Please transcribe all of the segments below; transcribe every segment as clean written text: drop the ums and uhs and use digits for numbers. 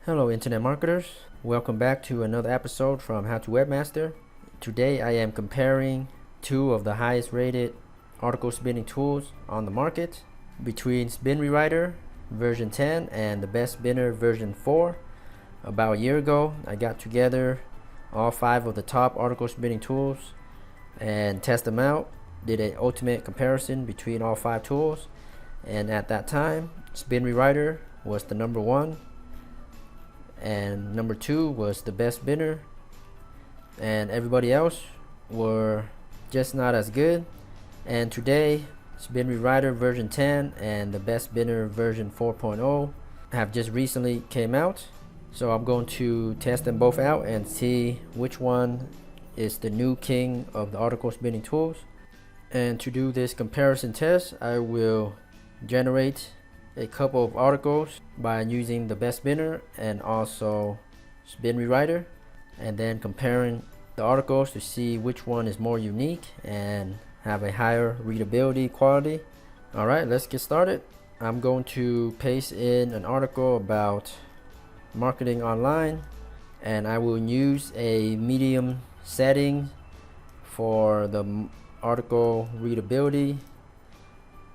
Hello internet marketers, welcome back to another episode from How to Webmaster. Today I am comparing two of the highest rated article spinning tools on the market between Chimp Rewriter version 10 and TheBestSpinner version 4. About a year ago I got together all 5 of the top article spinning tools and test them out, did an ultimate comparison between all 5 tools, and at that time Chimp Rewriter was the number 1 and number 2 was TheBestSpinner, and everybody else were just not as good. And today Chimp Rewriter version 10 and TheBestSpinner version 4.0 have just recently came out, so I'm going to test them both out and see which one is the new king of the article spinning tools. And to do this comparison test, I will generate a couple of articles by using TheBestSpinner and also Chimp Rewriter, and then comparing the articles to see which one is more unique and have a higher readability quality. Alright, let's get started. I'm going to paste in an article about marketing online, and I will use a medium setting for the article readability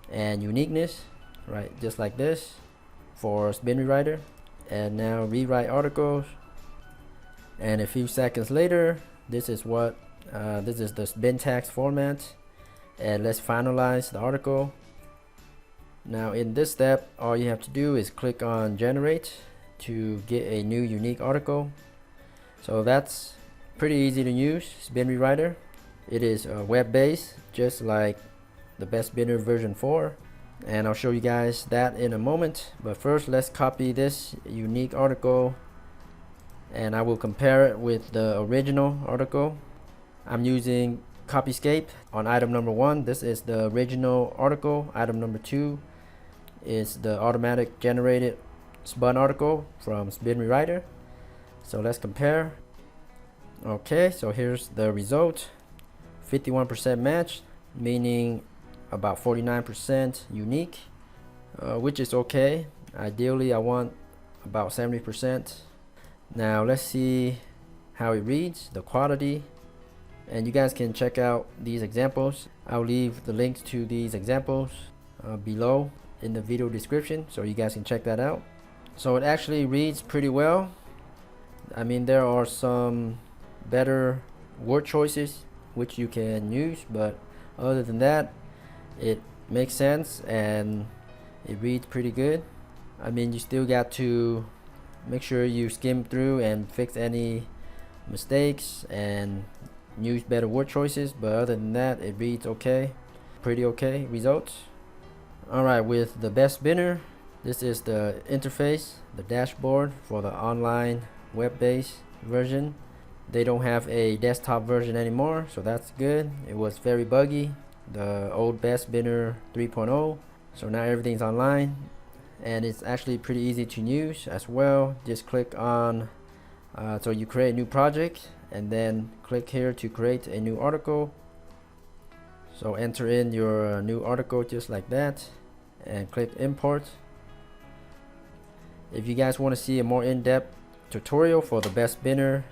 and uniqueness, right, just like this for Chimp Rewriter. And now rewrite articles, and a few seconds later this is what this is the spin text format, and let's finalize the article. Now in this step all you have to do is click on generate to get a new unique article. So that's pretty easy to use. Chimp Rewriter, it is web-based just like TheBestSpinner version 4, and I'll show you guys that in a moment. But first let's copy this unique article and I will compare it with the original article. I'm using Copyscape on item number 1. This is the original article. Item number 2 is the automatic generated spun article from Chimp Rewriter. So let's compare. Okay, so here's the result. 51% match, meaning about 49% unique, which is okay. Ideally I want about 70%. Now let's see how it reads, the quality, and you guys can check out these examples. I'll leave the links to these examples below in the video description, so you guys can check that out. So it actually reads pretty well. I mean, there are some better word choices which you can use, but other than that it makes sense and it reads pretty good. I mean, you still got to make sure you skim through and fix any mistakes and use better word choices, but other than that it reads okay, pretty okay results. Alright, with TheBestSpinner, this is the interface, the dashboard for the online web-based version. They don't have a desktop version anymore, so that's good. It was very buggy, the old BestSpinner 3.0. so now everything's online, and it's actually pretty easy to use as well. Just click on so you create a new project and then click here to create a new article. So enter in your new article just like that and click import. If you guys want to see a more in-depth tutorial for the TheBestSpinner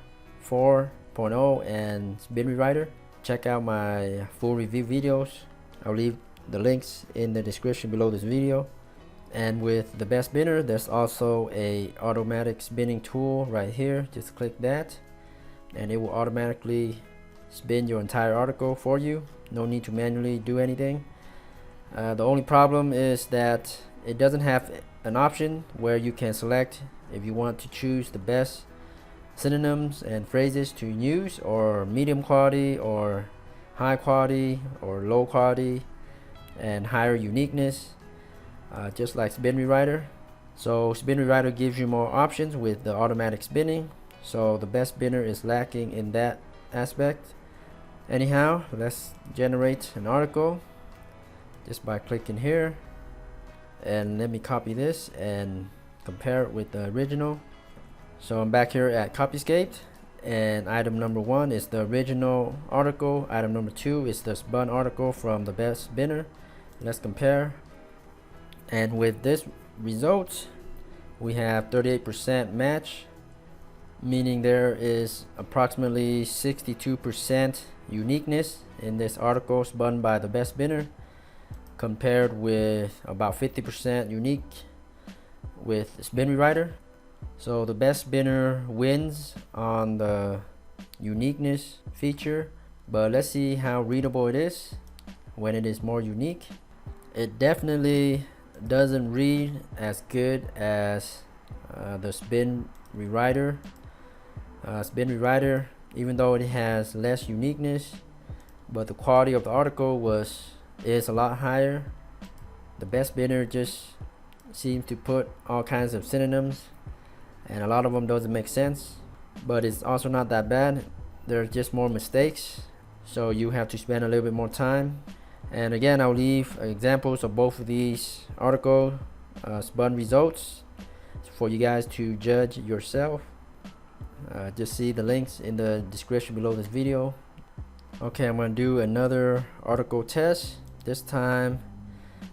4.0 and Chimp Rewriter, check out my full review videos. I'll leave the links in the description below this video. And with TheBestSpinner, there's also a automatic spinning tool right here. Just click that and it will automatically spin your entire article for you. No need to manually do anything. The only problem is that it doesn't have an option where you can select if you want to choose the best synonyms and phrases to use, or medium quality or high quality or low quality and higher uniqueness, just like Chimp Rewriter. So Chimp Rewriter gives you more options with the automatic spinning, so TheBestSpinner is lacking in that aspect. Anyhow, let's generate an article just by clicking here, and let me copy this and compare it with the original. So I'm back here at Copyscape, and item number 1 is the original article. Item number 2 is the spun article from TheBestSpinner. Let's compare. And with this result, we have 38% match, meaning there is approximately 62% uniqueness in this article spun by TheBestSpinner, compared with about 50% unique with Spin Rewriter. So TheBestSpinner wins on the uniqueness feature, but let's see how readable it is when it is more unique. It definitely doesn't read as good as the Spin Rewriter. Spin Rewriter, even though it has less uniqueness, but the quality of the article is a lot higher. TheBestSpinner just seems to put all kinds of synonyms, and a lot of them doesn't make sense, but it's also not that bad. There's just more mistakes, so you have to spend a little bit more time. And again, I'll leave examples of both of these article spun results for you guys to judge yourself. Just see the links in the description below this video. Okay, I'm going to do another article test. This time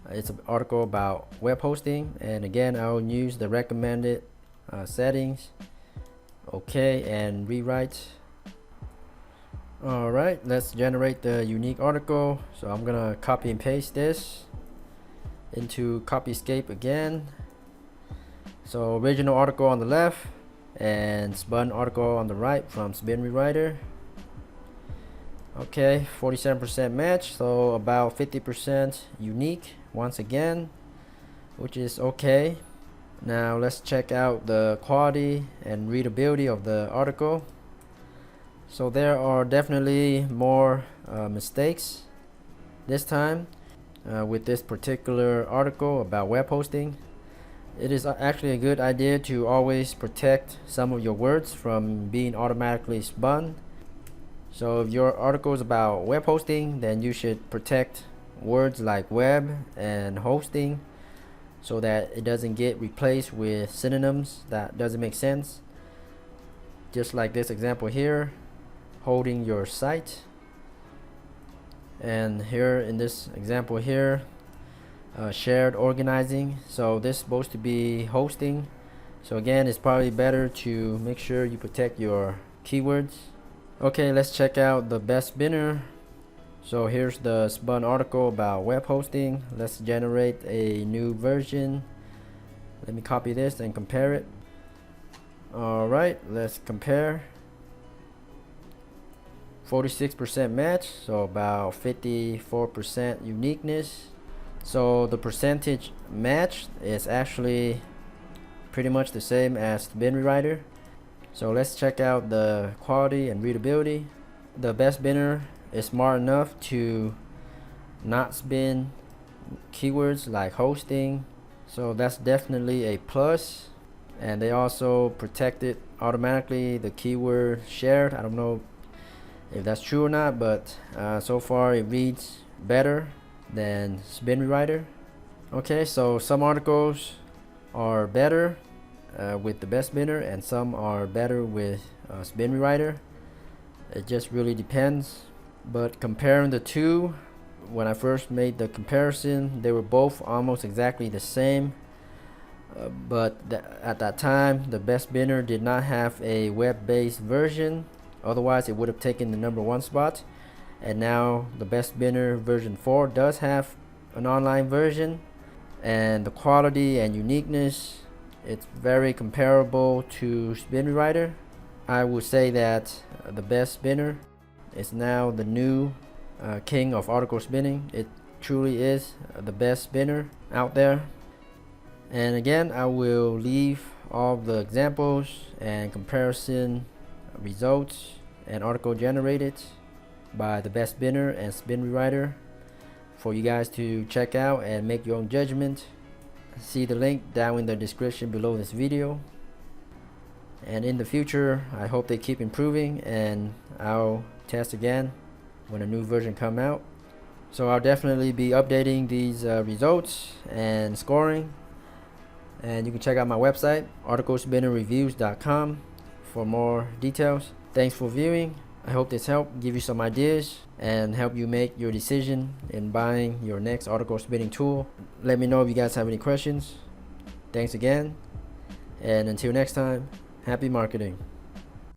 it's an article about web hosting, and again I'll use the recommended settings. Okay, and rewrite. Alright, let's generate the unique article. So I'm gonna copy and paste this into Copyscape again. So original article on the left and spun article on the right from Spin Rewriter. Okay, 47% match, so about 50% unique once again, which is okay. Now let's check out the quality and readability of the article. So there are definitely more mistakes this time with this particular article about web hosting. It is actually a good idea to always protect some of your words from being automatically spun. So if your article is about web hosting, then you should protect words like web and hosting so that it doesn't get replaced with synonyms that doesn't make sense. Just like this example here, holding your site. And here in this example here, shared organizing. So this is supposed to be hosting. So again, it's probably better to make sure you protect your keywords. Okay, let's check out TheBestSpinner. So here's the spun article about web hosting. Let's generate a new version. Let me copy this and compare it. Alright, let's compare. 46% match, so about 54% uniqueness. So the percentage match is actually pretty much the same as Spin Rewriter. So let's check out the quality and readability. TheBestSpinner is smart enough to not spin keywords like hosting, so that's definitely a plus. And they also protected automatically the keyword shared. I don't know if that's true or not, but so far it reads better than Spin Rewriter. Okay, so some articles are better with TheBestSpinner and some are better with Spin Rewriter. It just really depends. But comparing the two, when I first made the comparison, they were both almost exactly the same. But at that time, TheBestSpinner did not have a web-based version. Otherwise, it would have taken the #1 spot. And now TheBestSpinner version 4 does have an online version, and the quality and uniqueness, it's very comparable to Spin Rewriter. I would say that TheBestSpinner is now the new king of article spinning. It truly is the best spinner out there. And again, I will leave all the examples and comparison results and article generated by TheBestSpinner and Spin Rewriter for you guys to check out and make your own judgment. See the link down in the description below this video. And in the future, I hope they keep improving, and I'll test again when a new version come out. So I'll definitely be updating these results and scoring. And you can check out my website, articlespinnerreviews.com, for more details. Thanks for viewing. I hope this helped give you some ideas and help you make your decision in buying your next article spinning tool. Let me know if you guys have any questions. Thanks again, And until next time, happy marketing.